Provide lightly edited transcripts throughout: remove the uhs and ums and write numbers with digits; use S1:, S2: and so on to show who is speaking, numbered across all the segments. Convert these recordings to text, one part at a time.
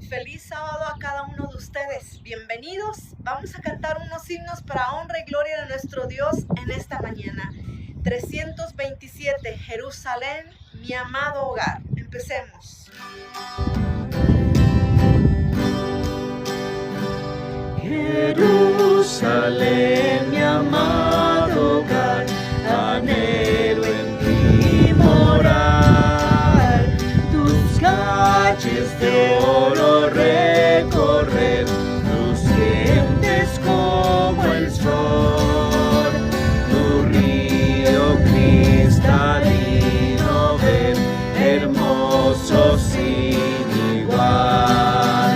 S1: Feliz sábado a cada uno de ustedes. Bienvenidos. Vamos a cantar unos himnos para honra y gloria de nuestro Dios en esta mañana. 327, Jerusalén, mi amado hogar. Empecemos.
S2: Jerusalén, mi amado hogar, anhelo en ti morar, tus calles de oro recorrer, lucientes como el sol, tu río cristalino ver, hermoso sin igual,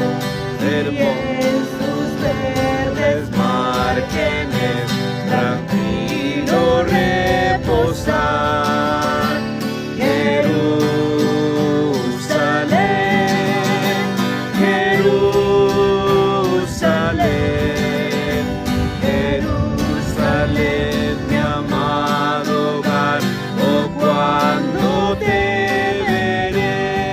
S2: sus verdes márgenes, tranquilo reposar. Jerusalén, Jerusalén, Jerusalén, mi amado hogar, oh cuando te veré.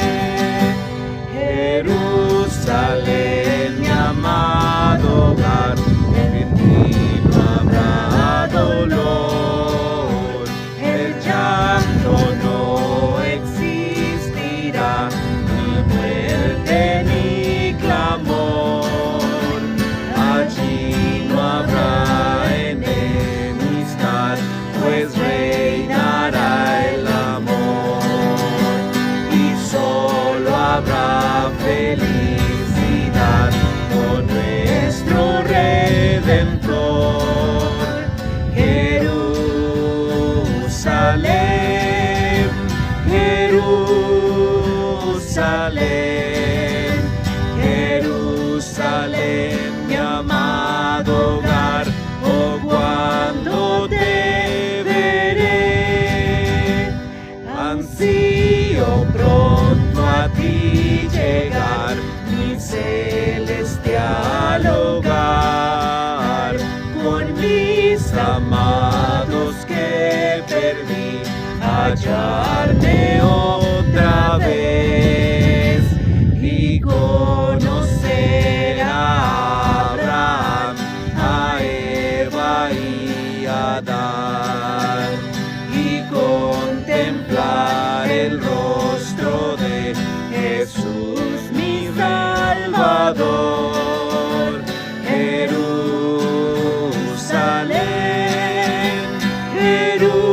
S2: Jerusalén, mi amado hogar, en ti no habrá dolor, el llanto no existirá, ni muerte ni clamor, allí no habrá enemistad, pues reinará el amor, y solo habrá felicidad con nuestro Redentor. Jerusalén, Jerusalén, Jerusalén, mi amado hogar, oh cuando te veré, ansío pronto a ti llegar, mi celestial hogar, con mis amados que perdí, hallarme otra vez y conocer a Abraham, a Eva y a Adán, y contemplar el rostro de Jesús mi Salvador. Jerusalén, Jerusalén,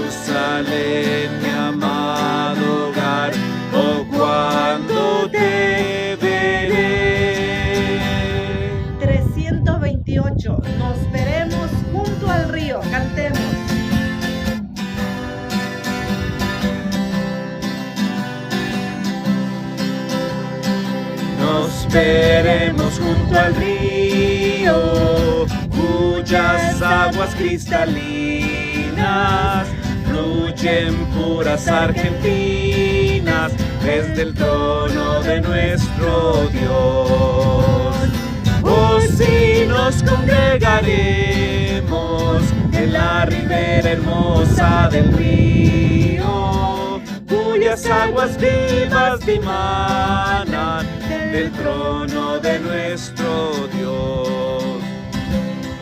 S2: Jerusalén, mi amado hogar, oh cuando te veré.
S1: 328, nos veremos junto al río. Cantemos.
S2: Nos veremos junto al río, cuyas aguas cristalinas fluyen puras argentinas desde el trono de nuestro Dios. Oh, si nos congregaremos en la ribera hermosa del río, cuyas aguas vivas dimanan del trono de nuestro Dios.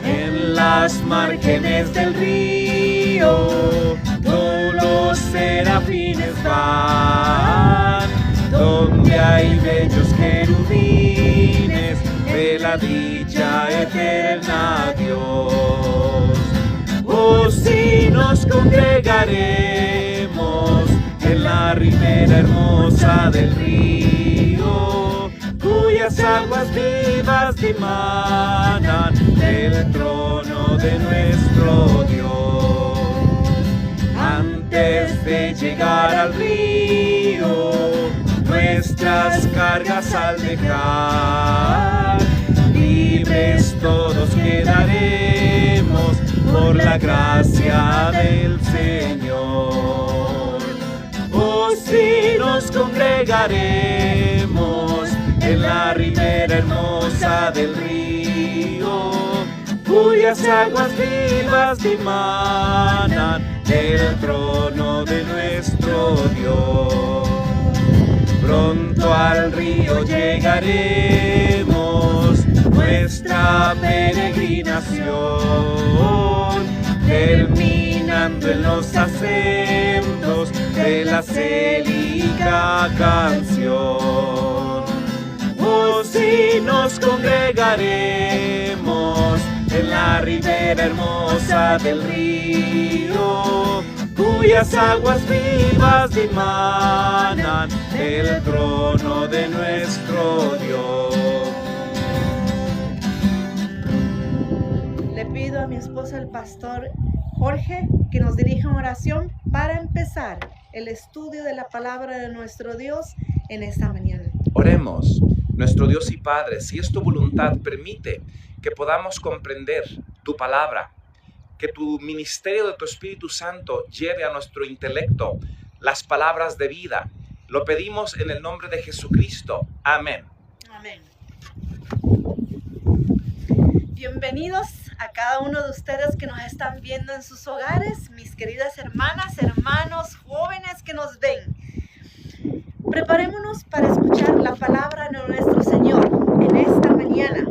S2: En las márgenes del río todos los serafines van, donde hay bellos querubines de la dicha eterna Dios. Oh, si nos congregaremos en la ribera hermosa del río, cuyas aguas vivas dimanan del trono de nuestro Dios. Antes de llegar al río, nuestras cargas al dejar, libres todos quedaremos por la gracia del Señor. Oh, si nos congregaremos en la ribera hermosa del río, cuyas aguas vivas dimanan del trono de nuestro Dios. pronto al río llegaremos, nuestra peregrinación, terminando en los acentos de la célica canción. Oh, si nos congregaremos en la ribera hermosa del río, cuyas aguas vivas dimanan del trono de nuestro Dios.
S1: Le pido a mi esposa, el pastor Jorge, que nos dirija en oración para empezar el estudio de la palabra de nuestro Dios en esta mañana.
S3: Oremos. Nuestro Dios y Padre, si es tu voluntad, permite que podamos comprender tu palabra, que tu ministerio de tu Espíritu Santo lleve a nuestro intelecto las palabras de vida. Lo pedimos en el nombre de Jesucristo. Amén.
S1: Amén. Bienvenidos a cada uno de ustedes que nos están viendo en sus hogares, mis queridas hermanas, hermanos, jóvenes que nos ven. Preparémonos para escuchar la palabra de nuestro Señor en esta mañana.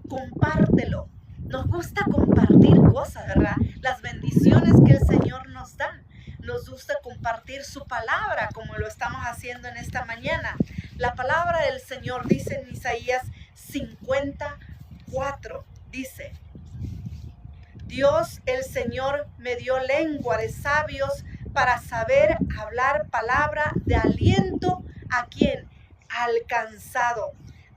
S1: Compártelo. Nos gusta compartir cosas, ¿verdad? Las bendiciones que el Señor nos da. Nos gusta compartir su palabra como lo estamos haciendo en esta mañana. La palabra del Señor dice en Isaías 54, dice: Dios el Señor me dio lengua de sabios para saber hablar palabra de aliento a quien alcanzado.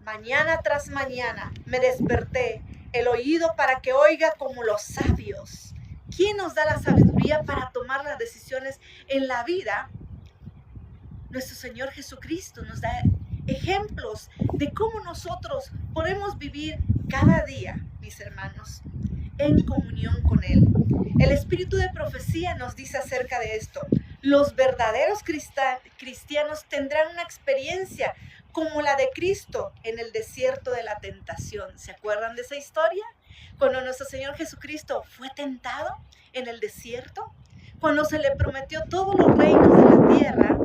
S1: Mañana tras mañana me desperté el oído para que oiga como los sabios. ¿Quién nos da la sabiduría para tomar las decisiones en la vida? Nuestro Señor Jesucristo nos da ejemplos de cómo nosotros podemos vivir cada día, mis hermanos, en comunión con Él. El espíritu de profecía nos dice acerca de esto. Los verdaderos cristianos tendrán una experiencia como la de Cristo en el desierto de la tentación. ¿Se acuerdan de esa historia? Cuando nuestro Señor Jesucristo fue tentado en el desierto, cuando se le prometió todos los reinos de la tierra,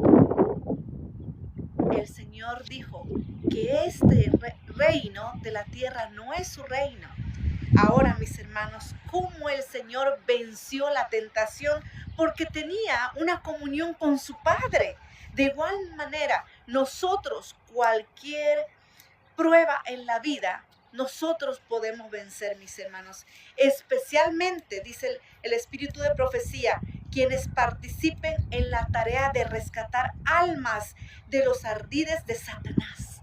S1: el Señor dijo que este reino de la tierra no es su reino. Ahora, mis hermanos, cómo el Señor venció la tentación porque tenía una comunión con su Padre. De igual manera, nosotros, cualquier prueba en la vida, nosotros podemos vencer, mis hermanos. Especialmente, dice el espíritu de profecía, quienes participen en la tarea de rescatar almas de los ardides de Satanás.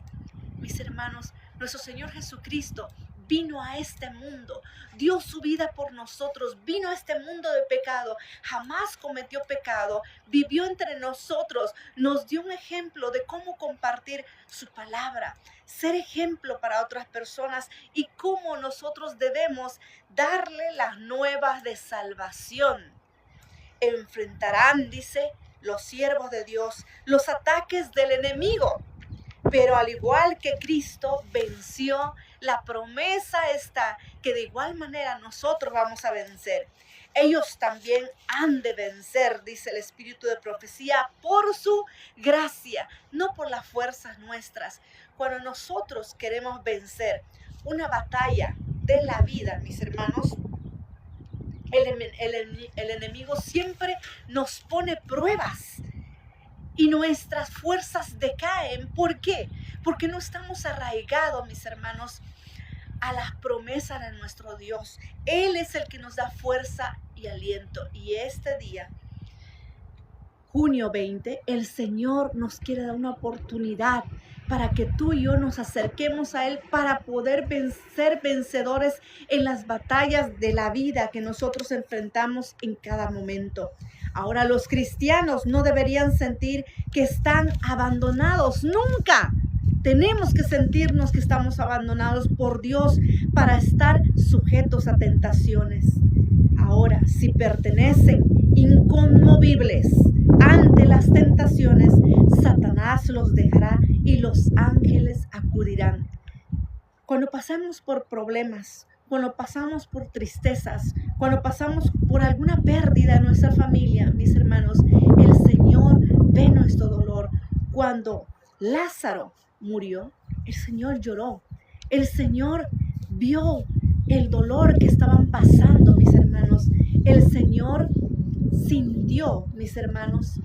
S1: Mis hermanos, nuestro Señor Jesucristo vino a este mundo, dio su vida por nosotros, vino a este mundo de pecado, jamás cometió pecado, vivió entre nosotros, nos dio un ejemplo de cómo compartir su palabra, ser ejemplo para otras personas y cómo nosotros debemos darle las nuevas de salvación. Enfrentarán, dice, los siervos de Dios, los ataques del enemigo. Pero al igual que Cristo venció, la promesa está que de igual manera nosotros vamos a vencer. Ellos también han de vencer, dice el espíritu de profecía, por su gracia, no por las fuerzas nuestras. Cuando nosotros queremos vencer una batalla de la vida, mis hermanos, el enemigo siempre nos pone pruebas. Y nuestras fuerzas decaen. ¿Por qué? Porque no estamos arraigados, mis hermanos, a las promesas de nuestro Dios. Él es el que nos da fuerza y aliento. Y este día, junio 20, el Señor nos quiere dar una oportunidad para que tú y yo nos acerquemos a Él para poder ser vencedores en las batallas de la vida que nosotros enfrentamos en cada momento. Ahora, los cristianos no deberían sentir que están abandonados. Nunca tenemos que sentirnos que estamos abandonados por Dios para estar sujetos a tentaciones. Ahora, si pertenecen inconmovibles ante las tentaciones, Satanás los dejará y los ángeles acudirán. Cuando pasamos por problemas, cuando pasamos por tristezas, cuando pasamos por alguna pérdida en nuestra familia, mis hermanos, el Señor ve nuestro dolor. Cuando Lázaro murió, el Señor lloró. El Señor vio el dolor que estaban pasando, mis hermanos. El Señor sintió, mis hermanos,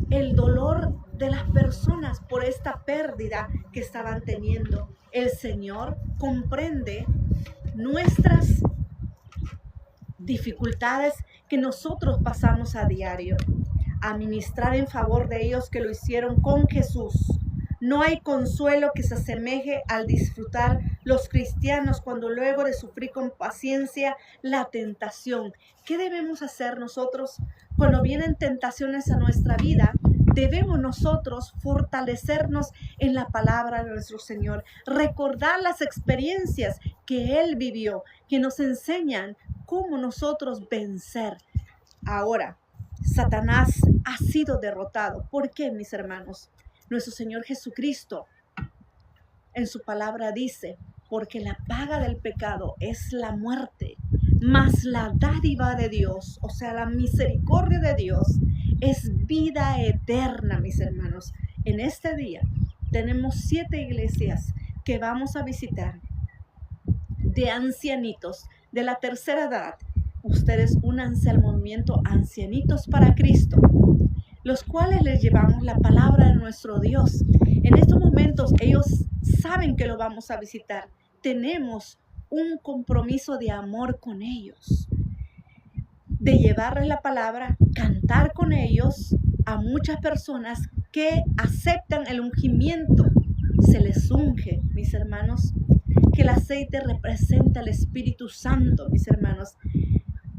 S1: el dolor de las personas por esta pérdida que estaban teniendo. El Señor comprende nuestras dificultades que nosotros pasamos a diario. A ministrar en favor de ellos que lo hicieron con Jesús. No hay consuelo que se asemeje al disfrutar los cristianos cuando luego de sufrir con paciencia la tentación. ¿Qué debemos hacer nosotros cuando vienen tentaciones a nuestra vida? Debemos nosotros fortalecernos en la palabra de nuestro Señor, recordar las experiencias que Él vivió, que nos enseñan cómo nosotros vencer. Ahora, Satanás ha sido derrotado. ¿Por qué, mis hermanos? Nuestro Señor Jesucristo en su palabra dice, porque la paga del pecado es la muerte, mas la dádiva de Dios, o sea, la misericordia de Dios, es vida eterna, mis hermanos. En este día tenemos 7 iglesias que vamos a visitar de ancianitos de la tercera edad. Ustedes únanse al movimiento Ancianitos para Cristo, los cuales les llevamos la palabra de nuestro Dios. En estos momentos ellos saben que lo vamos a visitar. Tenemos un compromiso de amor con ellos, de llevarles la palabra, cantar con ellos a muchas personas que aceptan el ungimiento. Se les unge, mis hermanos, que el aceite representa el Espíritu Santo, mis hermanos,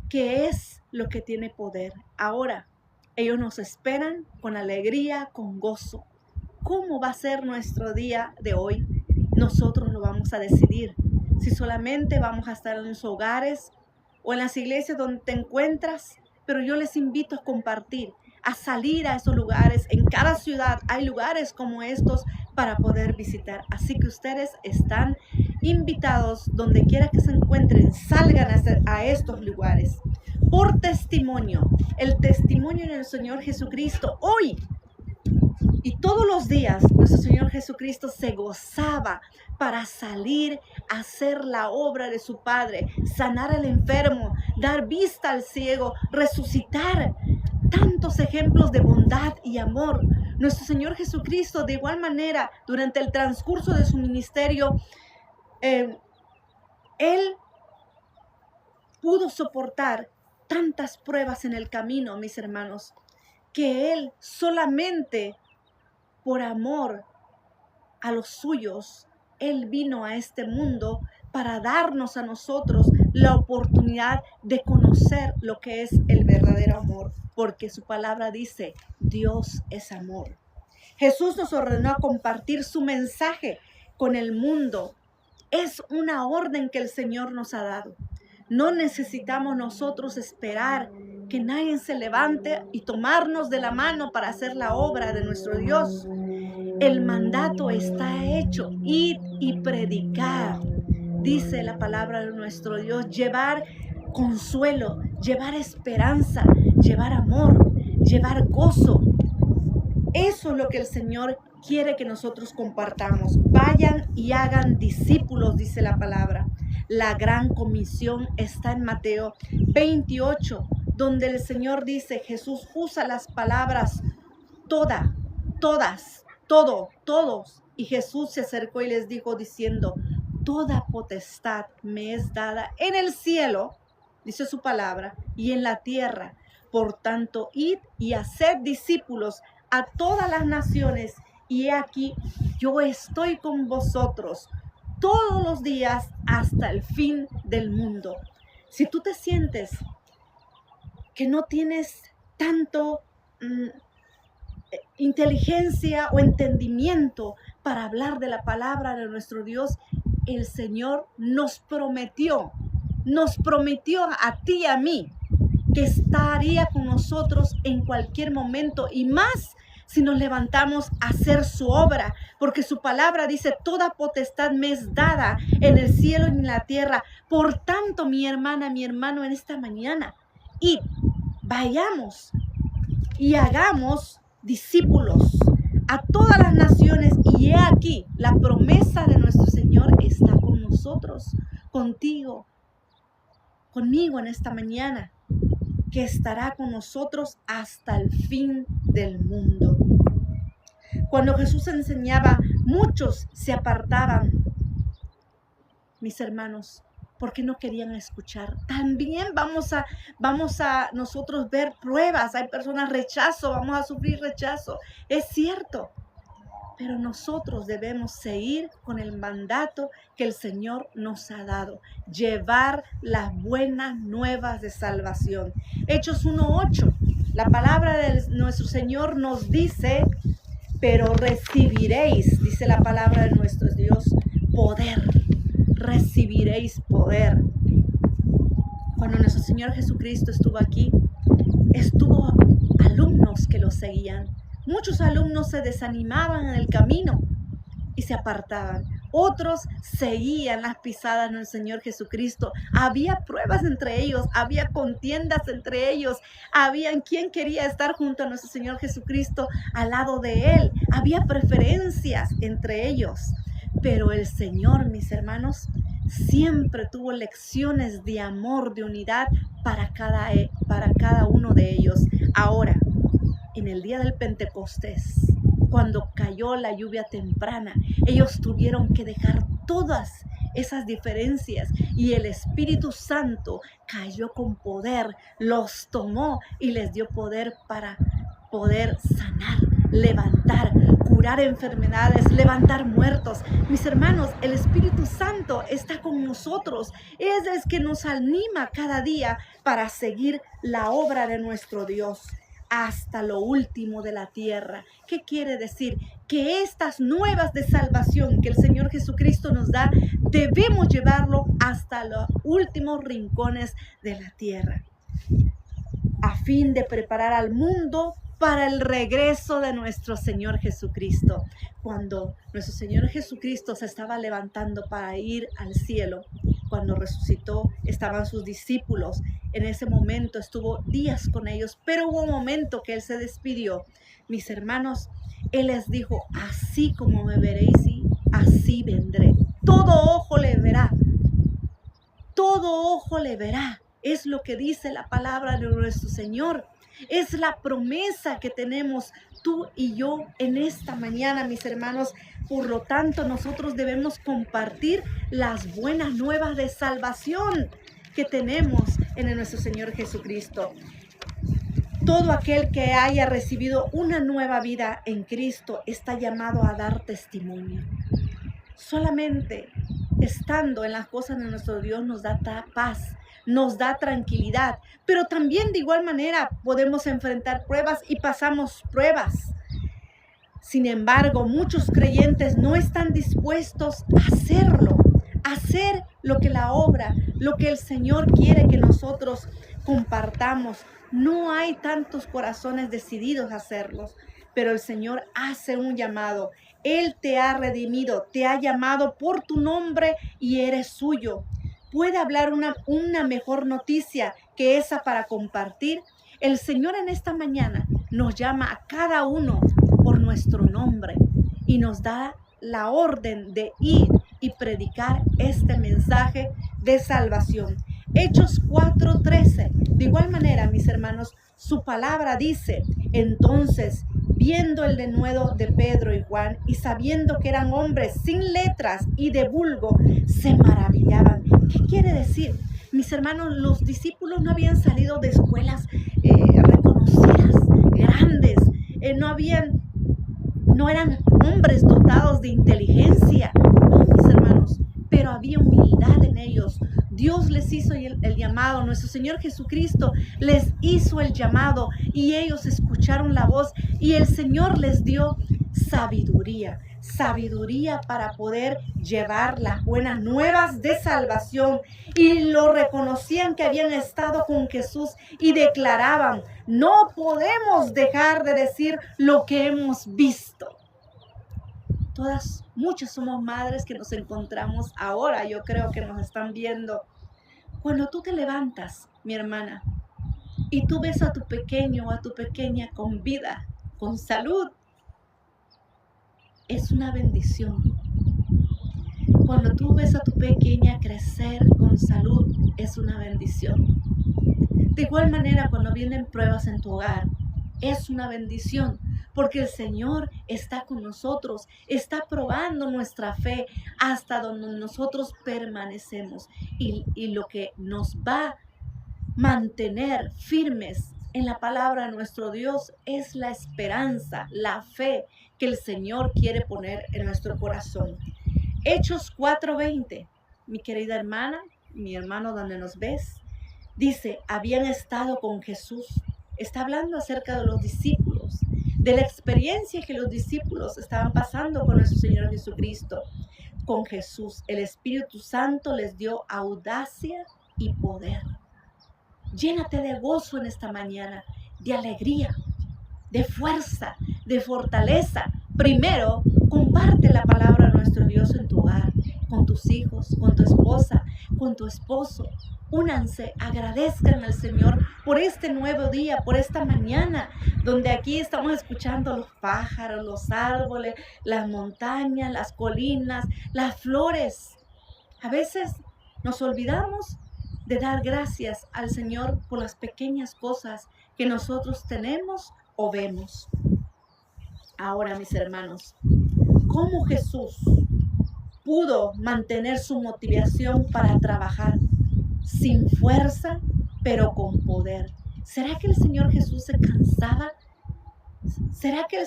S1: que es lo que tiene poder. Ahora, ellos nos esperan con alegría, con gozo. ¿Cómo va a ser nuestro día de hoy? Nosotros lo vamos a decidir. Si solamente vamos a estar en los hogares o en las iglesias donde te encuentras, pero yo les invito a compartir, a salir a esos lugares. En cada ciudad hay lugares como estos para poder visitar. Así que ustedes están invitados, donde quiera que se encuentren, salgan a estos lugares. Por testimonio, el testimonio del Señor Jesucristo hoy y todos los días, nuestro Señor Jesucristo se gozaba para salir a hacer la obra de su Padre, sanar al enfermo, dar vista al ciego, resucitar. Tantos ejemplos de bondad y amor. Nuestro Señor Jesucristo, de igual manera, durante el transcurso de su ministerio, Él pudo soportar tantas pruebas en el camino, mis hermanos, que Él solamente por amor a los suyos, Él vino a este mundo para darnos a nosotros la oportunidad de conocer lo que es el verdadero amor, porque su palabra dice, Dios es amor. Jesús nos ordenó a compartir su mensaje con el mundo. Es una orden que el Señor nos ha dado. No necesitamos nosotros esperar que nadie se levante y tomarnos de la mano para hacer la obra de nuestro Dios. El mandato está hecho, ir y predicar. Dice la palabra de nuestro Dios, llevar consuelo, llevar esperanza, llevar amor, llevar gozo. Eso es lo que el Señor quiere que nosotros compartamos. Vayan y hagan discípulos, dice la palabra. La gran comisión está en Mateo 28, donde el Señor dice, Jesús usa las palabras todas, todos. Y Jesús se acercó y les dijo diciendo, toda potestad me es dada en el cielo, dice su palabra, y en la tierra. Por tanto, id y haced discípulos a todas las naciones, y he aquí, yo estoy con vosotros todos los días hasta el fin del mundo. Si tú te sientes que no tienes tanto inteligencia o entendimiento para hablar de la palabra de nuestro Dios, el Señor nos prometió a ti y a mí que estaría con nosotros en cualquier momento, y más si nos levantamos a hacer su obra, porque su palabra dice, toda potestad me es dada en el cielo y en la tierra. Por tanto, mi hermana, mi hermano, en esta mañana, y vayamos y hagamos discípulos, a todas las naciones, y he aquí, la promesa de nuestro Señor está con nosotros, contigo, conmigo en esta mañana, que estará con nosotros hasta el fin del mundo. Cuando Jesús enseñaba, muchos se apartaban, mis hermanos, porque no querían escuchar. También vamos a nosotros ver pruebas. Hay personas rechazo, vamos a sufrir rechazo. Es cierto, pero nosotros debemos seguir con el mandato que el Señor nos ha dado, llevar las buenas nuevas de salvación. Hechos 1:8, la palabra de nuestro Señor nos dice, pero recibiréis, dice la palabra de nuestro Dios, poder. Recibiréis poder. Cuando nuestro Señor Jesucristo estuvo aquí, estuvo alumnos que lo seguían. Muchos alumnos se desanimaban en el camino y se apartaban. Otros seguían las pisadas del Señor Jesucristo. Había pruebas entre ellos, había contiendas entre ellos, había quien quería estar junto a nuestro Señor Jesucristo al lado de Él. Había preferencias entre ellos. Pero el Señor, mis hermanos, siempre tuvo lecciones de amor, de unidad para cada uno de ellos. Ahora, en el día del Pentecostés, cuando cayó la lluvia temprana, ellos tuvieron que dejar todas esas diferencias y el Espíritu Santo cayó con poder, los tomó y les dio poder para poder sanar, levantar, curar enfermedades, levantar muertos. Mis hermanos, el Espíritu Santo está con nosotros. Es el que nos anima cada día para seguir la obra de nuestro Dios hasta lo último de la tierra. ¿Qué quiere decir? Que estas nuevas de salvación que el Señor Jesucristo nos da, debemos llevarlo hasta los últimos rincones de la tierra, a fin de preparar al mundo para el regreso de nuestro Señor Jesucristo. Cuando nuestro Señor Jesucristo se estaba levantando para ir al cielo, cuando resucitó, estaban sus discípulos. En ese momento estuvo días con ellos, pero hubo un momento que Él se despidió. Mis hermanos, Él les dijo, así como me veréis, así vendré. Todo ojo le verá. Todo ojo le verá. Es lo que dice la palabra de nuestro Señor. Es la promesa que tenemos tú y yo en esta mañana, mis hermanos. Por lo tanto, nosotros debemos compartir las buenas nuevas de salvación que tenemos en nuestro Señor Jesucristo. Todo aquel que haya recibido una nueva vida en Cristo está llamado a dar testimonio. Solamente estando en las cosas de nuestro Dios nos da paz, nos da tranquilidad, pero también de igual manera podemos enfrentar pruebas y pasamos pruebas. Sin embargo, muchos creyentes no están dispuestos a hacerlo, a hacer lo que la obra, lo que el Señor quiere que nosotros compartamos. No hay tantos corazones decididos a hacerlos, pero el Señor hace un llamado. Él te ha redimido, te ha llamado por tu nombre y eres suyo. ¿Puede hablar una mejor noticia que esa para compartir? El Señor en esta mañana nos llama a cada uno por nuestro nombre y nos da la orden de ir y predicar este mensaje de salvación. Hechos 4:13. De igual manera, mis hermanos, su palabra dice, entonces, viendo el denuedo de Pedro y Juan y sabiendo que eran hombres sin letras y de vulgo, se maravillaban. ¿Qué quiere decir? Mis hermanos, los discípulos no habían salido de escuelas reconocidas, grandes, no eran hombres dotados de inteligencia, no, mis hermanos, pero había humildad en ellos. Dios les hizo el llamado, nuestro Señor Jesucristo les hizo el llamado y ellos escucharon la voz y el Señor les dio sabiduría para poder llevar las buenas nuevas de salvación, y lo reconocían que habían estado con Jesús y declaraban, no podemos dejar de decir lo que hemos visto. Muchas somos madres que nos encontramos ahora, yo creo que nos están viendo. Cuando tú te levantas, mi hermana, y tú ves a tu pequeño o a tu pequeña con vida, con salud, es una bendición. Cuando tú ves a tu pequeña crecer con salud, es una bendición. De igual manera, cuando vienen pruebas en tu hogar, es una bendición, porque el Señor está con nosotros, está probando nuestra fe hasta donde nosotros permanecemos. Y lo que nos va a mantener firmes en la palabra de nuestro Dios es la esperanza, la fe que el Señor quiere poner en nuestro corazón. Hechos 4:20, mi querida hermana, mi hermano, donde nos ves, dice, habían estado con Jesús. Está hablando acerca de los discípulos, de la experiencia que los discípulos estaban pasando con nuestro Señor Jesucristo. Con Jesús, el Espíritu Santo les dio audacia y poder. Llénate de gozo en esta mañana, de alegría, de fuerza, de fortaleza. Primero, comparte la palabra de nuestro Dios en tu hogar, con tus hijos, con tu esposa, con tu esposo. Únanse, agradezcan al Señor por este nuevo día, por esta mañana, donde aquí estamos escuchando los pájaros, los árboles, las montañas, las colinas, las flores. A veces nos olvidamos de dar gracias al Señor por las pequeñas cosas que nosotros tenemos o vemos. Ahora, mis hermanos, ¿cómo Jesús pudo mantener su motivación para trabajar sin fuerza, pero con poder? ¿Será que el Señor Jesús se cansaba? ¿Será que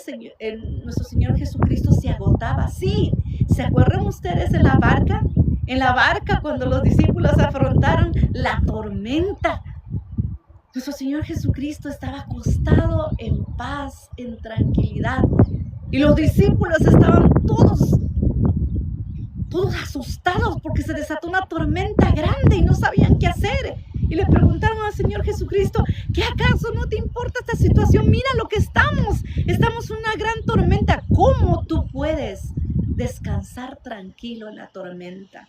S1: nuestro Señor Jesucristo se agotaba? Sí. ¿Se acuerdan ustedes en la barca? En la barca, cuando los discípulos afrontaron la tormenta, nuestro Señor Jesucristo estaba acostado en paz, en tranquilidad. Y los discípulos estaban todos asustados porque se desató una tormenta grande y no sabían qué hacer. Y le preguntaron al Señor Jesucristo, ¿qué acaso no te importa esta situación? Mira lo que estamos en una gran tormenta. ¿Cómo tú puedes descansar tranquilo en la tormenta?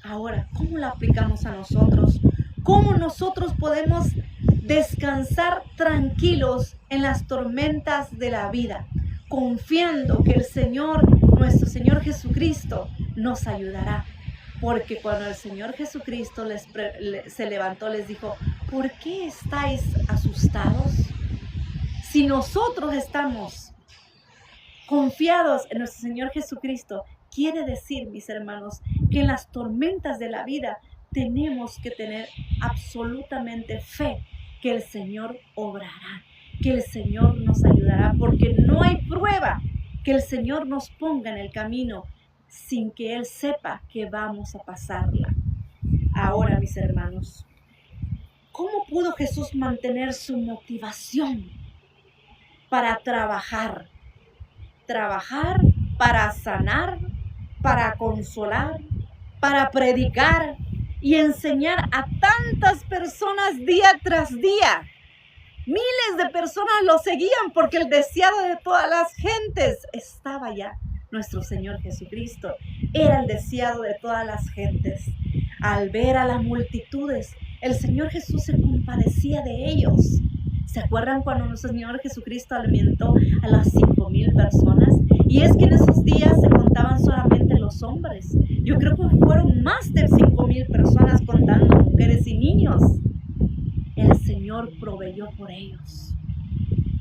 S1: Ahora, ¿cómo la aplicamos a nosotros? ¿Cómo nosotros podemos descansar tranquilos en las tormentas de la vida, confiando que el Señor, nuestro Señor Jesucristo, nos ayudará? Porque cuando el Señor Jesucristo se levantó, les dijo, ¿por qué estáis asustados? Si nosotros estamos confiados en nuestro Señor Jesucristo, quiere decir, mis hermanos, que en las tormentas de la vida tenemos que tener absolutamente fe que el Señor obrará, que el Señor nos ayudará, porque no hay prueba que el Señor nos ponga en el camino sin que Él sepa que vamos a pasarla. Ahora, mis hermanos, ¿cómo pudo Jesús mantener su motivación para trabajar? Trabajar para sanar, para consolar, para predicar y enseñar a tantas personas día tras día. Miles de personas lo seguían porque el deseado de todas las gentes estaba ya. Nuestro Señor Jesucristo era el deseado de todas las gentes. Al ver a las multitudes, el Señor Jesús se compadecía de ellos. ¿Se acuerdan cuando nuestro Señor Jesucristo alimentó a las 5,000 personas? Y es que en esos días se contaban solamente los hombres. Yo creo que fueron más de 5,000 personas contando mujeres y niños. El Señor proveyó por ellos.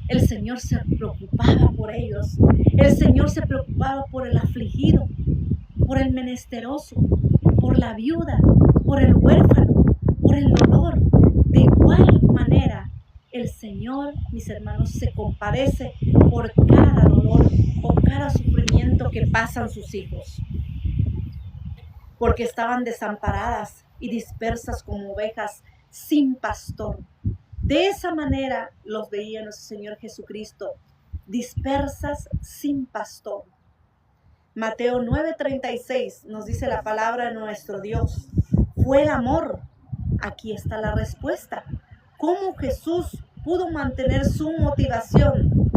S1: El Señor se preocupaba por ellos. El Señor se preocupaba por el afligido, por el menesteroso, por la viuda, por el huérfano, por el dolor. De igual manera, el Señor, mis hermanos, se compadece por cada dolor o cada sufrimiento que pasan sus hijos. Porque estaban desamparadas y dispersas como ovejas sin pastor. De esa manera los veía nuestro Señor Jesucristo, dispersas sin pastor. Mateo 9:36 nos dice la palabra de nuestro Dios. Fue el amor. Aquí está la respuesta. ¿Cómo Jesús pudo mantener su motivación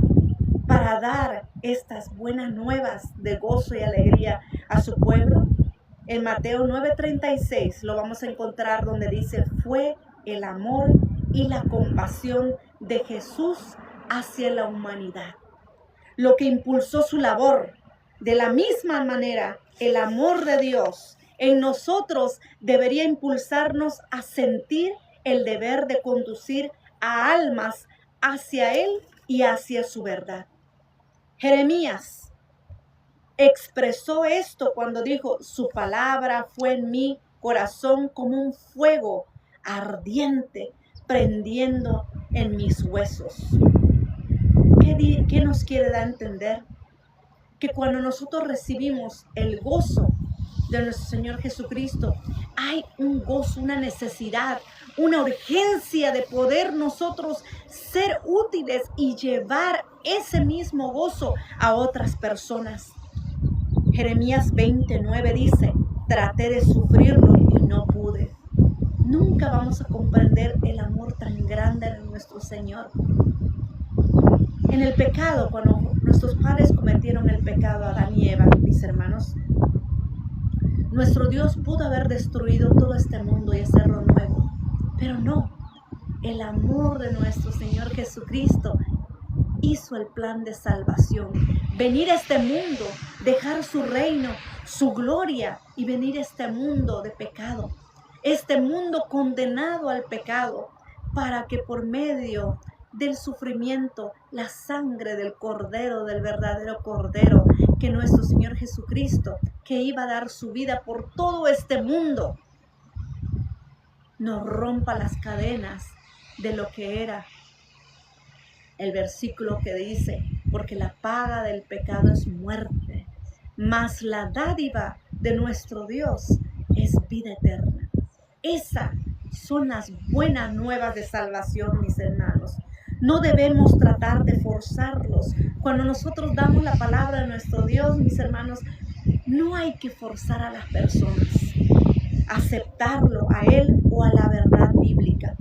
S1: para dar estas buenas nuevas de gozo y alegría a su pueblo? En Mateo 9:36 lo vamos a encontrar donde dice, fue el amor y la compasión de Jesús hacia la humanidad lo que impulsó su labor, De la misma manera, el amor de Dios en nosotros debería impulsarnos a sentir el deber de conducir a almas hacia Él y hacia su verdad. Jeremías expresó esto cuando dijo: su palabra fue en mi corazón como un fuego ardiente prendiendo en mis huesos. ¿Qué nos quiere dar a entender? Que cuando nosotros recibimos el gozo de nuestro Señor Jesucristo, hay un gozo, una necesidad, una urgencia de poder nosotros ser útiles y llevar ese mismo gozo a otras personas. Jeremías 29 dice: traté de sufrirlo y no pude. Nunca vamos a comprender el amor tan grande de nuestro Señor. En el pecado, cuando nuestros padres cometieron el pecado, Adán y Eva, mis hermanos, nuestro Dios pudo haber destruido todo este mundo y hacerlo nuevo, pero no. El amor de nuestro Señor Jesucristo hizo el plan de salvación. Venir a este mundo, dejar su reino, su gloria y venir a este mundo de pecado. Este mundo condenado al pecado, para que por medio del sufrimiento, la sangre del Cordero, del verdadero Cordero, que nuestro Señor Jesucristo, que iba a dar su vida por todo este mundo, nos rompa las cadenas de lo que era el versículo que dice: porque la paga del pecado es muerte, mas la dádiva de nuestro Dios es vida eterna. Esas son las buenas nuevas de salvación, mis hermanos. No debemos tratar de forzarlos. Cuando nosotros damos la palabra de nuestro Dios, mis hermanos, no hay que forzar a las personas a aceptarlo a Él o a la verdad bíblica.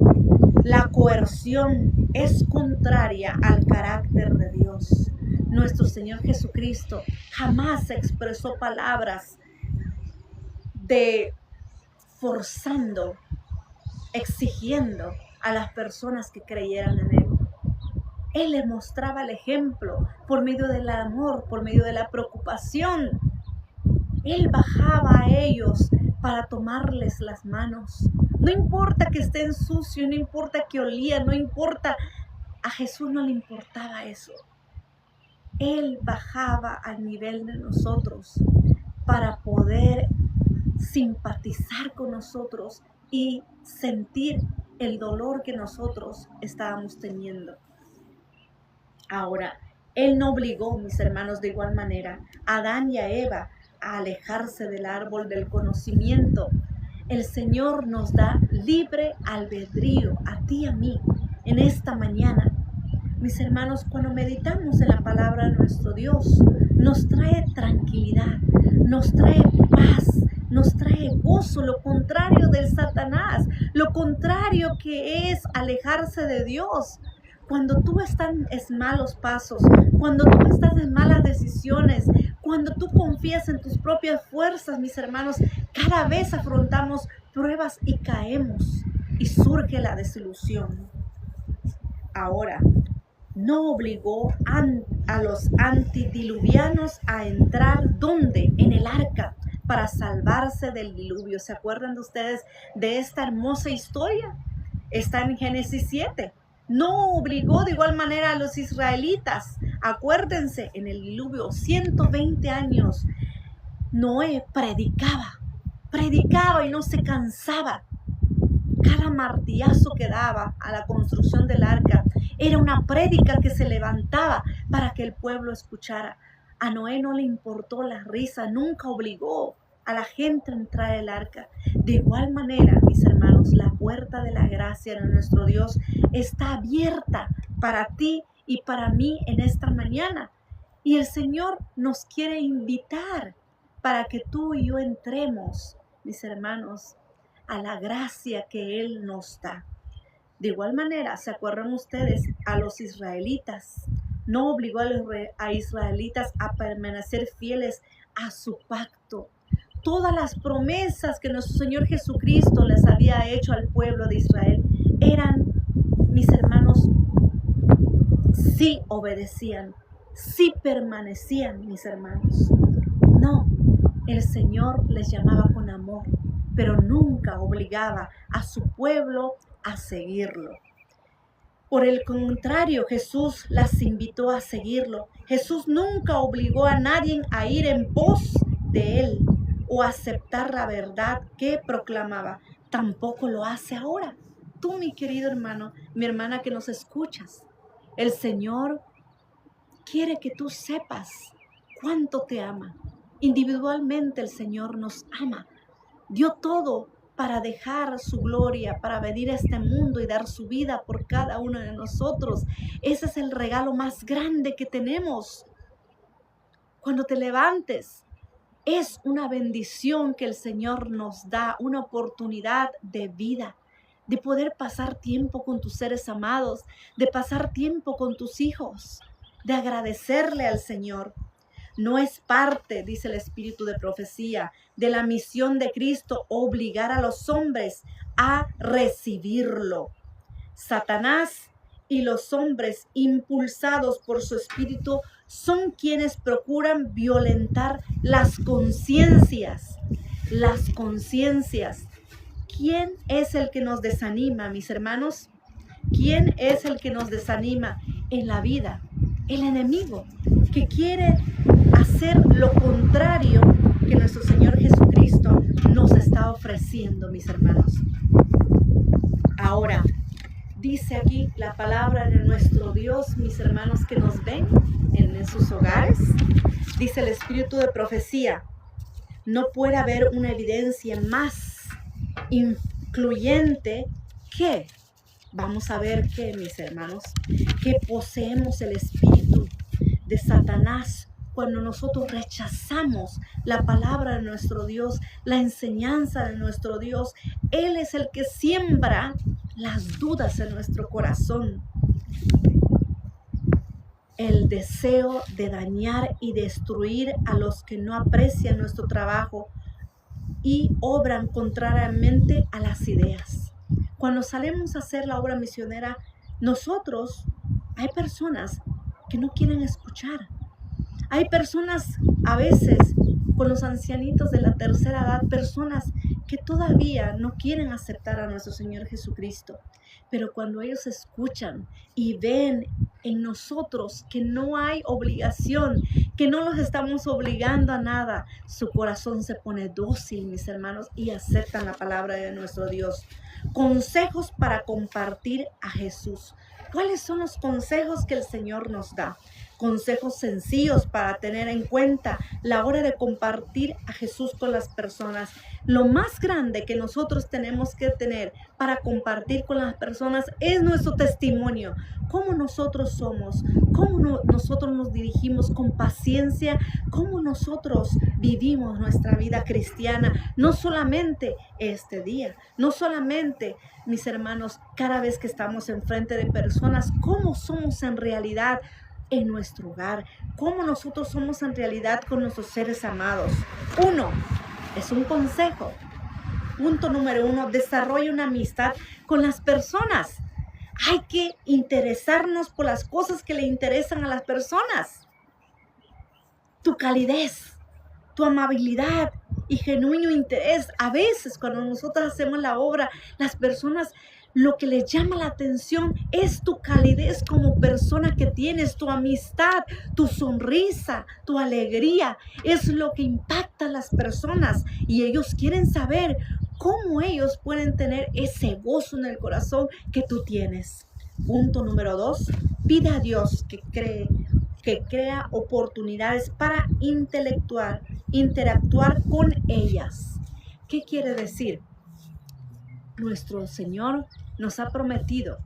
S1: La coerción es contraria al carácter de Dios. Nuestro Señor Jesucristo jamás expresó palabras de forzando, exigiendo a las personas que creyeran en Él. Él les mostraba el ejemplo por medio del amor, por medio de la preocupación. Él bajaba a ellos para tomarles las manos. No importa que estén sucios, no importa que olían, no importa. A Jesús no le importaba eso. Él bajaba al nivel de nosotros para poder simpatizar con nosotros y sentir el dolor que nosotros estábamos teniendo. Ahora, Él no obligó, mis hermanos, de igual manera a Adán y a Eva a alejarse del árbol del conocimiento. El Señor nos da libre albedrío a ti y a mí en esta mañana. Mis hermanos, cuando meditamos en la palabra de nuestro Dios, nos trae tranquilidad, nos trae paz, nos trae gozo, lo contrario del Satanás, lo contrario que es alejarse de Dios. Cuando tú estás en malos pasos, cuando tú estás en malas decisiones, cuando tú confías en tus propias fuerzas, mis hermanos, cada vez afrontamos pruebas y caemos y surge la desilusión. Ahora, no obligó a los antidiluvianos a entrar, ¿dónde? En el arca, para salvarse del diluvio. ¿Se acuerdan de ustedes de esta hermosa historia? Está en Génesis 7. No obligó de igual manera a los israelitas. Acuérdense, en el diluvio, 120 años, Noé predicaba y no se cansaba. Cada martillazo que daba a la construcción del arca era una prédica que se levantaba para que el pueblo escuchara. A Noé no le importó la risa, nunca obligó a la gente a entrar al arca. De igual manera, mis hermanos, la puerta de la gracia de nuestro Dios está abierta para ti y para mí en esta mañana. Y el Señor nos quiere invitar para que tú y yo entremos, mis hermanos, a la gracia que Él nos da. De igual manera, ¿se acuerdan ustedes? A los israelitas, no obligó a israelitas a permanecer fieles a su pacto. Todas las promesas que nuestro Señor Jesucristo les había hecho al pueblo de Israel eran, mis hermanos, sí obedecían, sí permanecían, mis hermanos. No, el Señor les llamaba con amor, pero nunca obligaba a su pueblo a seguirlo. Por el contrario, Jesús las invitó a seguirlo. Jesús nunca obligó a nadie a ir en pos de él o aceptar la verdad que proclamaba. Tampoco lo hace ahora. Tú, mi querido hermano, mi hermana que nos escuchas, el Señor quiere que tú sepas cuánto te ama. Individualmente el Señor nos ama. Dio todo para dejar su gloria, para venir a este mundo y dar su vida por cada uno de nosotros. Ese es el regalo más grande que tenemos. Cuando te levantes, es una bendición que el Señor nos da, una oportunidad de vida, de poder pasar tiempo con tus seres amados, de pasar tiempo con tus hijos, de agradecerle al Señor. No es parte, dice el Espíritu de profecía, de la misión de Cristo obligar a los hombres a recibirlo. Satanás y los hombres impulsados por su espíritu son quienes procuran violentar las conciencias. Las conciencias. ¿Quién es el que nos desanima, mis hermanos? ¿Quién es el que nos desanima en la vida? El enemigo, que quiere hacer lo contrario que nuestro Señor Jesucristo nos está ofreciendo, mis hermanos. Ahora, dice aquí la palabra de nuestro Dios, mis hermanos que nos ven en sus hogares, dice el Espíritu de profecía, no puede haber una evidencia más incluyente que, vamos a ver que, mis hermanos, que poseemos el espíritu de Satanás cuando nosotros rechazamos la palabra de nuestro Dios, la enseñanza de nuestro Dios. Él es el que siembra las dudas en nuestro corazón. El deseo de dañar y destruir a los que no aprecian nuestro trabajo y obran contrariamente a las ideas. Cuando salimos a hacer la obra misionera, hay personas que no quieren escuchar. Hay personas, a veces, con los ancianitos de la tercera edad, personas que todavía no quieren aceptar a nuestro Señor Jesucristo. Pero cuando ellos escuchan y ven en nosotros que no hay obligación, que no los estamos obligando a nada, su corazón se pone dócil, mis hermanos, y aceptan la palabra de nuestro Dios. Consejos para compartir a Jesús. ¿Cuáles son los consejos que el Señor nos da? Consejos sencillos para tener en cuenta la hora de compartir a Jesús con las personas. Lo más grande que nosotros tenemos que tener para compartir con las personas es nuestro testimonio. Cómo nosotros somos, cómo nosotros nos dirigimos con paciencia, cómo nosotros vivimos nuestra vida cristiana. No solamente este día, no solamente, mis hermanos, cada vez que estamos enfrente de personas, cómo somos en realidad en nuestro hogar, cómo nosotros somos en realidad con nuestros seres amados. Es un consejo. Punto número 1, desarrolla una amistad con las personas. Hay que interesarnos por las cosas que le interesan a las personas. Tu calidez, tu amabilidad y genuino interés. A veces cuando nosotros hacemos la obra, las personas, lo que les llama la atención es tu calidez como persona que tienes, tu amistad, tu sonrisa, tu alegría. Es lo que impacta a las personas y ellos quieren saber cómo ellos pueden tener ese gozo en el corazón que tú tienes. Punto número 2, pide a Dios que crea oportunidades para interactuar con ellas. ¿Qué quiere decir? Nuestro Señor nos ha prometido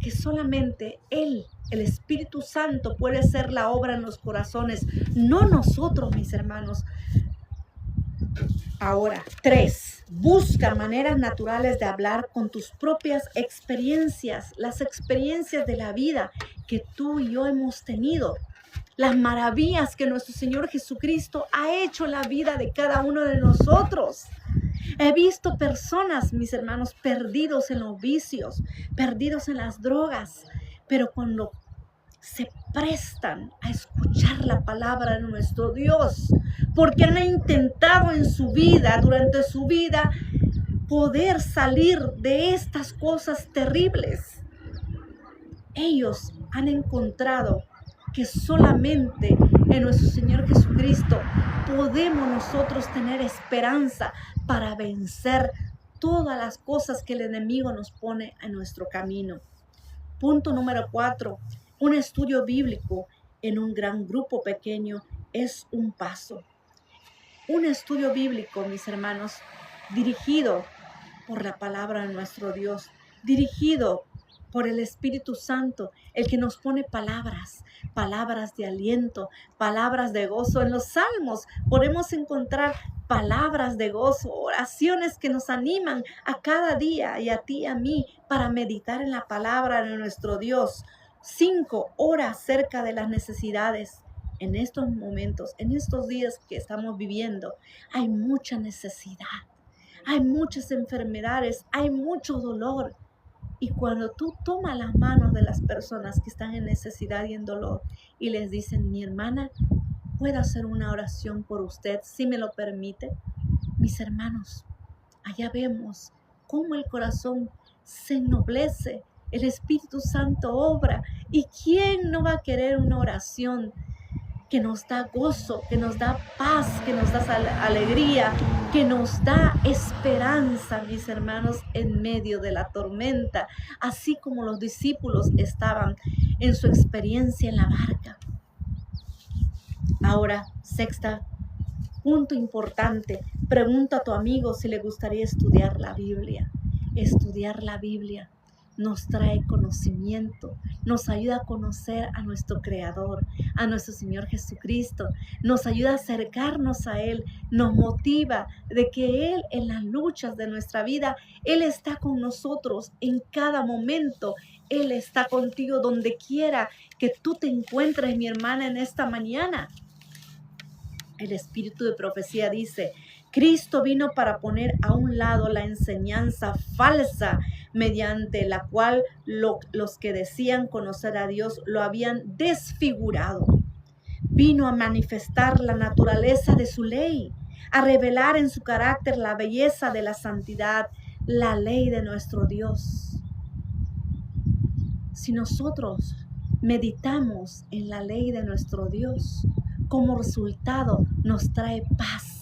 S1: que solamente Él, el Espíritu Santo, puede hacer la obra en los corazones, no nosotros, mis hermanos. Ahora, 3, busca maneras naturales de hablar con tus propias experiencias, las experiencias de la vida que tú y yo hemos tenido, las maravillas que nuestro Señor Jesucristo ha hecho en la vida de cada uno de nosotros. He visto personas, mis hermanos, perdidos en los vicios, perdidos en las drogas, pero cuando se prestan a escuchar meditar la palabra de nuestro Dios, porque han intentado en su vida, durante su vida, poder salir de estas cosas terribles. Ellos han encontrado que solamente en nuestro Señor Jesucristo podemos nosotros tener esperanza para vencer todas las cosas que el enemigo nos pone en nuestro camino. Punto número 4. Un estudio bíblico en un gran grupo pequeño es un paso. Un estudio bíblico, mis hermanos, dirigido por la palabra de nuestro Dios, dirigido por el Espíritu Santo, el que nos pone palabras de aliento, palabras de gozo. En los Salmos podemos encontrar palabras de gozo, oraciones que nos animan a cada día y a ti y a mí para meditar en la palabra de nuestro Dios. 5, ora acerca de las necesidades. En estos momentos, en estos días que estamos viviendo, hay mucha necesidad, hay muchas enfermedades, hay mucho dolor. Y cuando tú tomas las manos de las personas que están en necesidad y en dolor y les dicen, mi hermana, ¿puedo hacer una oración por usted si me lo permite? Mis hermanos, allá vemos cómo el corazón se ennoblece, el Espíritu Santo obra. ¿Y quién no va a querer una oración que nos da gozo, que nos da paz, que nos da alegría, que nos da esperanza, mis hermanos, en medio de la tormenta, así como los discípulos estaban en su experiencia en la barca? Ahora, 6, punto importante, pregunta a tu amigo si le gustaría estudiar la Biblia. Estudiar la Biblia nos trae conocimiento, nos ayuda a conocer a nuestro Creador, a nuestro Señor Jesucristo, nos ayuda a acercarnos a Él, nos motiva de que Él en las luchas de nuestra vida, Él está con nosotros en cada momento. Él está contigo donde quiera que tú te encuentres, mi hermana, en esta mañana. El espíritu de profecía dice, Cristo vino para poner a un lado la enseñanza falsa mediante la cual los que decían conocer a Dios lo habían desfigurado. Vino a manifestar la naturaleza de su ley, a revelar en su carácter la belleza de la santidad, la ley de nuestro Dios. Si nosotros meditamos en la ley de nuestro Dios, como resultado nos trae paz,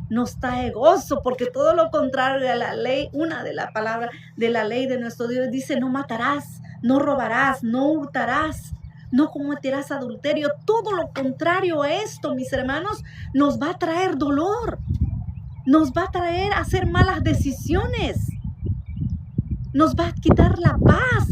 S1: nos trae gozo, porque todo lo contrario de la ley, una de las palabras de la ley de nuestro Dios dice, no matarás, no robarás, no hurtarás, no cometerás adulterio. Todo lo contrario a esto, mis hermanos, nos va a traer dolor, nos va a traer a hacer malas decisiones, nos va a quitar la paz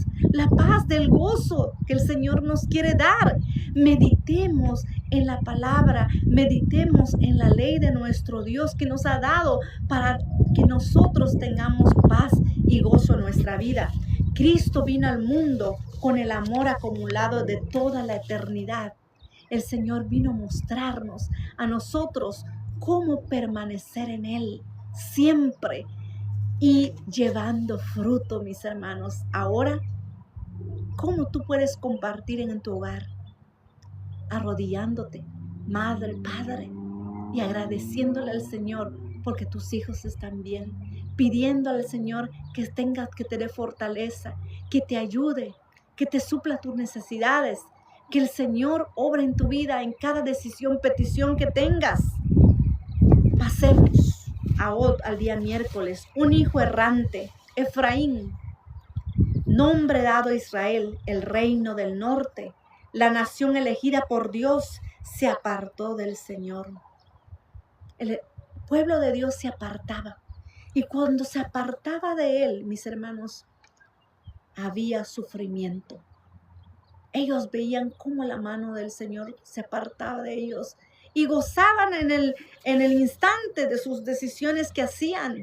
S1: del gozo que el Señor nos quiere dar. Meditemos en la palabra, meditemos en la ley de nuestro Dios que nos ha dado para que nosotros tengamos paz y gozo en nuestra vida. Cristo vino al mundo con el amor acumulado de toda la eternidad. El Señor vino a mostrarnos a nosotros cómo permanecer en Él siempre y llevando fruto, mis hermanos. Ahora, ¿cómo tú puedes compartir en tu hogar? Arrodillándote, madre, padre, y agradeciéndole al Señor porque tus hijos están bien, pidiendo al Señor que te dé fortaleza, que te ayude, que te supla tus necesidades, que el Señor obra en tu vida en cada decisión, petición que tengas. Pasemos al día miércoles. Un hijo errante, Efraín, nombre dado a Israel, el reino del norte, la nación elegida por Dios, se apartó del Señor. El pueblo de Dios se apartaba. Y cuando se apartaba de Él, mis hermanos, había sufrimiento. Ellos veían cómo la mano del Señor se apartaba de ellos y gozaban en el instante de sus decisiones que hacían.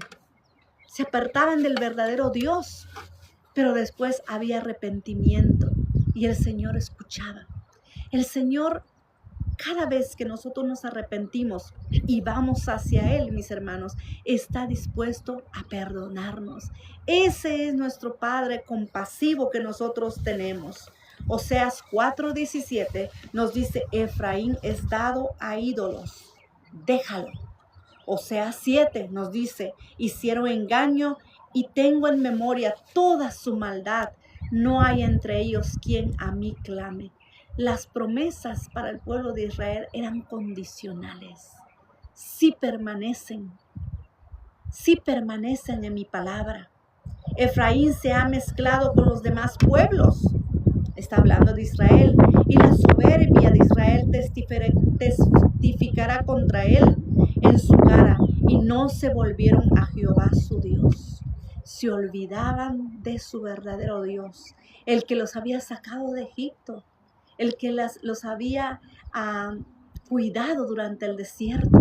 S1: Se apartaban del verdadero Dios, pero después había arrepentimiento y el Señor escuchaba. El Señor, cada vez que nosotros nos arrepentimos y vamos hacia Él, mis hermanos, está dispuesto a perdonarnos. Ese es nuestro Padre compasivo que nosotros tenemos. Oseas 4:17 nos dice, Efraín es dado a ídolos, déjalo. Oseas 7 nos dice, hicieron engaño y tengo en memoria toda su maldad. No hay entre ellos quien a mí clame. Las promesas para el pueblo de Israel eran condicionales. Sí permanecen en mi palabra. Efraín se ha mezclado con los demás pueblos. Está hablando de Israel. Y la soberbia de Israel testificará contra él en su cara. Y no se volvieron a Jehová su Dios. Se olvidaban de su verdadero Dios, el que los había sacado de Egipto, el que los había cuidado durante el desierto.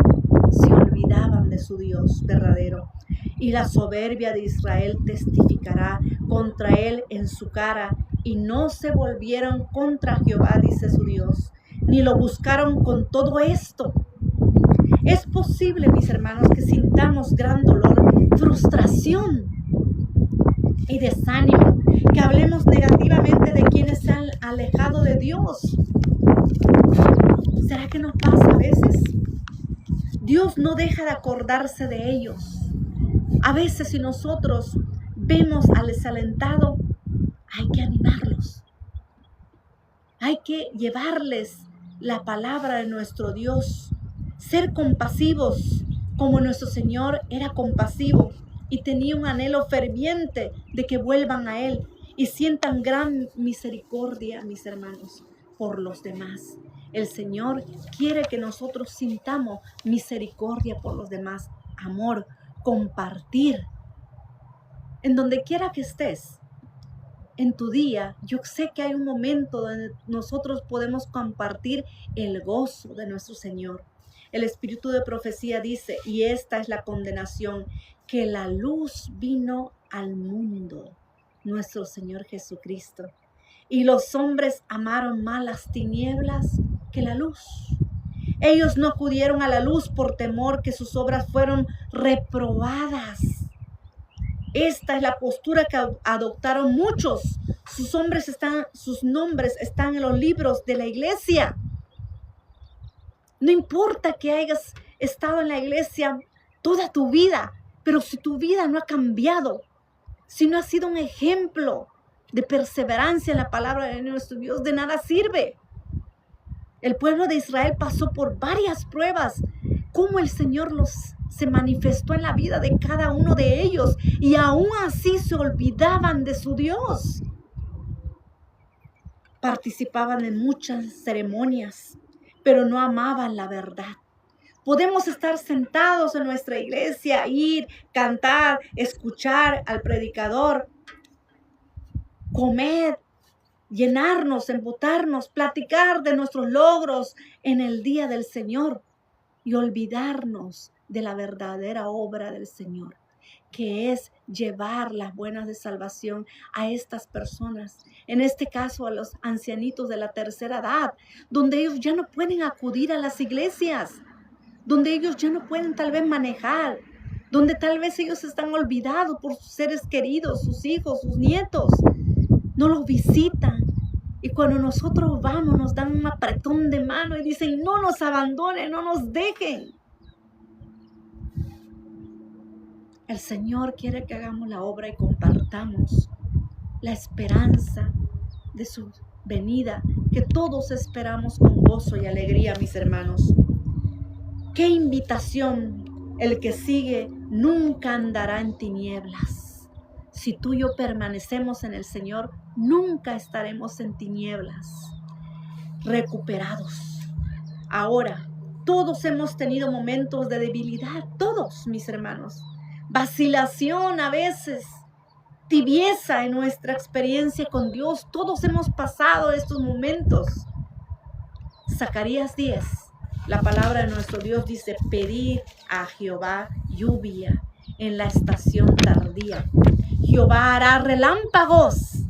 S1: Se olvidaban de su Dios verdadero. Y la soberbia de Israel testificará contra él en su cara, y no se volvieron contra Jehová, dice su Dios, ni lo buscaron con todo esto. Es posible, mis hermanos, que sintamos gran dolor, frustración y desánimo, que hablemos negativamente de quienes se han alejado de Dios. ¿Será que nos pasa a veces? Dios no deja de acordarse de ellos. A veces si nosotros vemos al desalentado, hay que animarlos. Hay que llevarles la palabra de nuestro Dios. Ser compasivos como nuestro Señor era compasivo y tenía un anhelo ferviente de que vuelvan a Él y sientan gran misericordia, mis hermanos, por los demás. El Señor quiere que nosotros sintamos misericordia por los demás, amor, compartir. En donde quiera que estés, en tu día, yo sé que hay un momento donde nosotros podemos compartir el gozo de nuestro Señor. El espíritu de profecía dice, y esta es la condenación, que la luz vino al mundo, nuestro Señor Jesucristo. Y los hombres amaron más las tinieblas que la luz. Ellos no acudieron a la luz por temor que sus obras fueron reprobadas. Esta es la postura que adoptaron muchos. Sus nombres están en los libros de la iglesia. No importa que hayas estado en la iglesia toda tu vida, pero si tu vida no ha cambiado, si no ha sido un ejemplo de perseverancia en la palabra de nuestro Dios, de nada sirve. El pueblo de Israel pasó por varias pruebas, cómo el Señor se manifestó en la vida de cada uno de ellos, y aún así se olvidaban de su Dios. Participaban en muchas ceremonias, pero no amaban la verdad. Podemos estar sentados en nuestra iglesia, ir, cantar, escuchar al predicador, comer, llenarnos, embotarnos, platicar de nuestros logros en el día del Señor y olvidarnos de la verdadera obra del Señor, que es llevar las buenas de salvación a estas personas, en este caso a los ancianitos de la tercera edad, donde ellos ya no pueden acudir a las iglesias, donde ellos ya no pueden tal vez manejar, donde tal vez ellos están olvidados por sus seres queridos, sus hijos, sus nietos, no los visitan. Y cuando nosotros vamos, nos dan un apretón de mano y dicen, no nos abandonen, no nos dejen. El Señor quiere que hagamos la obra y compartamos la esperanza de su venida, que todos esperamos con gozo y alegría, mis hermanos. ¡Qué invitación! El que sigue nunca andará en tinieblas. Si tú y yo permanecemos en el Señor, nunca estaremos en tinieblas, recuperados. Ahora, todos hemos tenido momentos de debilidad, todos, mis hermanos. Vacilación a veces, tibieza en nuestra experiencia con Dios. Todos hemos pasado estos momentos. Zacarías 10, la palabra de nuestro Dios dice, pedid a Jehová lluvia en la estación tardía. Jehová hará relámpagos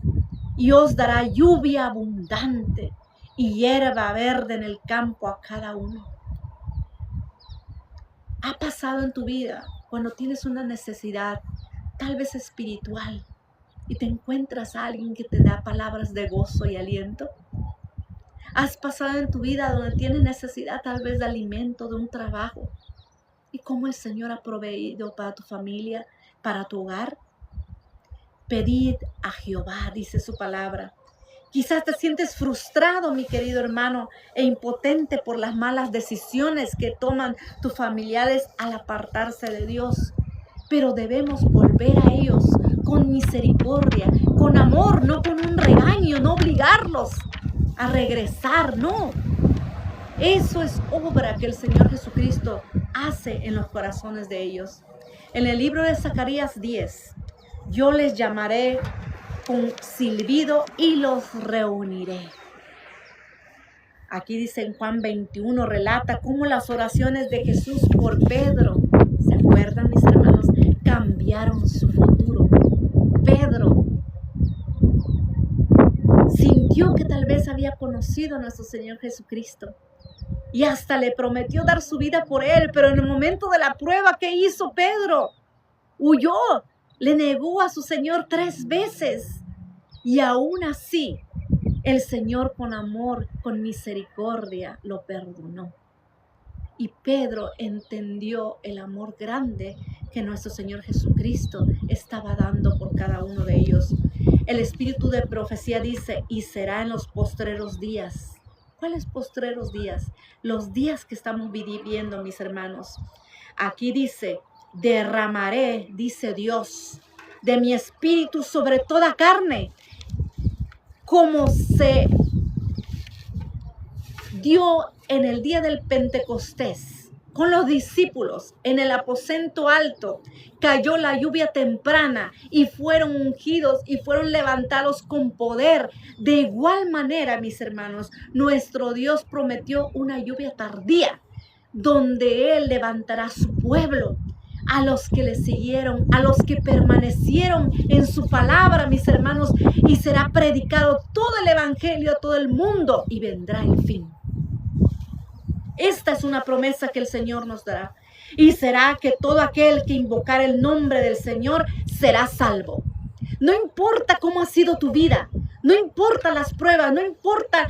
S1: y os dará lluvia abundante y hierba verde en el campo a cada uno. ¿Ha pasado en tu vida cuando tienes una necesidad, tal vez espiritual, y te encuentras a alguien que te da palabras de gozo y aliento. Has pasado en tu vida donde tienes necesidad tal vez de alimento, de un trabajo, y cómo el Señor ha proveído para tu familia, para tu hogar. Pedid a Jehová, dice su palabra. Quizás te sientes frustrado, mi querido hermano, e impotente por las malas decisiones que toman tus familiares al apartarse de Dios. Pero debemos volver a ellos con misericordia, con amor, no con un regaño, no obligarlos a regresar, no. Eso es obra que el Señor Jesucristo hace en los corazones de ellos. En el libro de Zacarías 10, yo les llamaré con silbido y los reuniré. Aquí dice en Juan 21, relata cómo las oraciones de Jesús por Pedro, ¿se acuerdan, mis hermanos? Cambiaron su futuro. Pedro sintió que tal vez había conocido a nuestro Señor Jesucristo y hasta le prometió dar su vida por él, pero en el momento de la prueba, ¿qué hizo Pedro? Huyó, le negó a su Señor 3 veces y aún así el Señor con amor, con misericordia lo perdonó. Y Pedro entendió el amor grande que nuestro Señor Jesucristo estaba dando por cada uno de ellos. El espíritu de profecía dice, y será en los postreros días. ¿Cuáles postreros días? Los días que estamos viviendo, mis hermanos. Aquí dice, derramaré, dice Dios, de mi espíritu sobre toda carne, como se dio en el día del Pentecostés, con los discípulos en el aposento alto, cayó la lluvia temprana y fueron ungidos y fueron levantados con poder. De igual manera, mis hermanos, nuestro Dios prometió una lluvia tardía, donde Él levantará su pueblo, a los que le siguieron, a los que permanecieron en su palabra, mis hermanos, y será predicado todo el evangelio a todo el mundo y vendrá el fin. Esta es una promesa que el Señor nos dará. Y será que todo aquel que invocar el nombre del Señor será salvo. No importa cómo ha sido tu vida, no importa las pruebas, no importa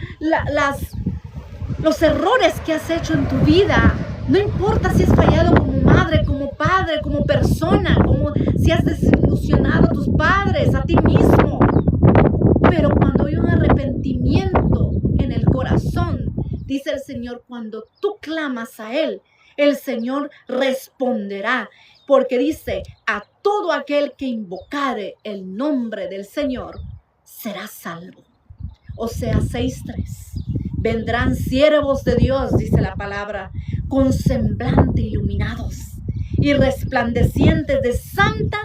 S1: los errores que has hecho en tu vida, no importa si has fallado como madre, como padre, como persona, como si has desilusionado a tus padres, a ti mismo. Pero cuando hay un arrepentimiento en el corazón, dice el Señor, cuando tú clamas a Él, el Señor responderá, porque dice, a todo aquel que invocare el nombre del Señor, será salvo. Oseas 6:3. Vendrán siervos de Dios, dice la palabra, con semblante iluminados y resplandecientes de santa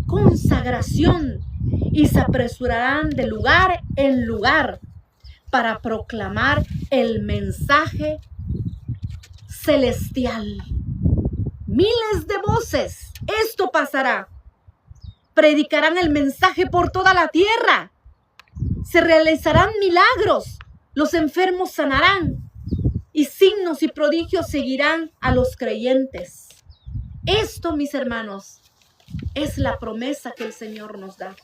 S1: consagración, y se apresurarán de lugar en lugar para proclamar el mensaje celestial. Miles de voces, esto pasará. Predicarán el mensaje por toda la tierra. Se realizarán milagros. Los enfermos sanarán. Y signos y prodigios seguirán a los creyentes. Esto, mis hermanos, es la promesa que el Señor nos da.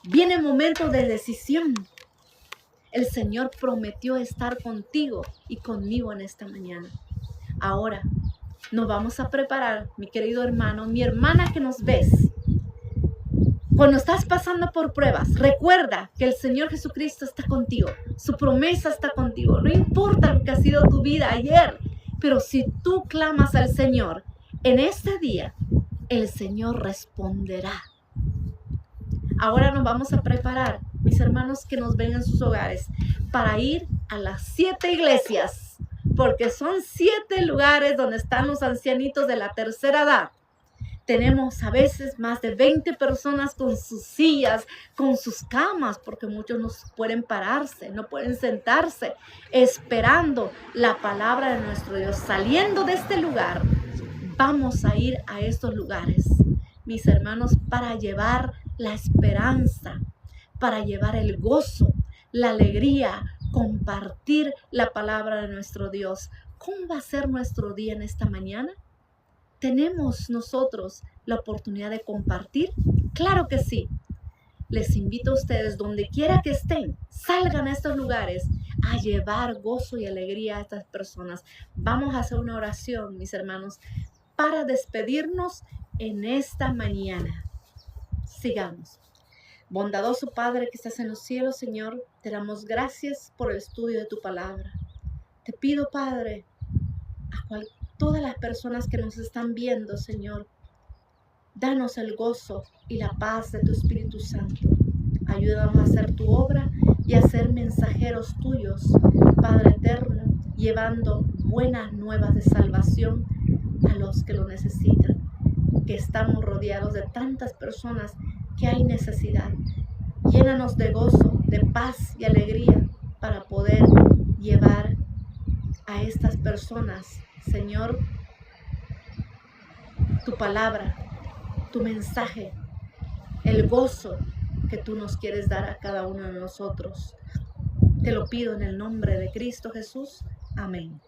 S1: Viene momento de decisión. El Señor prometió estar contigo y conmigo en esta mañana. Ahora nos vamos a preparar, mi querido hermano, mi hermana que nos ves. Cuando estás pasando por pruebas, recuerda que el Señor Jesucristo está contigo. Su promesa está contigo. No importa lo que ha sido tu vida ayer, pero si tú clamas al Señor, en este día, el Señor responderá. Ahora nos vamos a preparar, mis hermanos que nos ven en sus hogares, para ir a las 7 iglesias, porque son 7 lugares donde están los ancianitos de la tercera edad. Tenemos a veces más de 20 personas con sus sillas, con sus camas, porque muchos no pueden pararse, no pueden sentarse, esperando la palabra de nuestro Dios. Saliendo de este lugar, vamos a ir a estos lugares, mis hermanos, para llevar la esperanza, para llevar el gozo, la alegría, compartir la palabra de nuestro Dios. ¿Cómo va a ser nuestro día en esta mañana? ¿Tenemos nosotros la oportunidad de compartir? Claro que sí. les invito a ustedes, donde quiera que estén, salgan a estos lugares a llevar gozo y alegría a estas personas. Vamos a hacer una oración, mis hermanos, para despedirnos en esta mañana. Sigamos. Bondadoso Padre que estás en los cielos, Señor, te damos gracias por el estudio de tu palabra. Te pido, Padre, todas las personas que nos están viendo, Señor, danos el gozo y la paz de tu Espíritu Santo. Ayúdanos a hacer tu obra y a ser mensajeros tuyos, Padre eterno, llevando buenas nuevas de salvación a los que lo necesitan, que estamos rodeados de tantas personas que hay necesidad. Llénanos de gozo, de paz y alegría para poder llevar a estas personas, Señor, tu palabra, tu mensaje, el gozo que tú nos quieres dar a cada uno de nosotros. Te lo pido en el nombre de Cristo Jesús. Amén.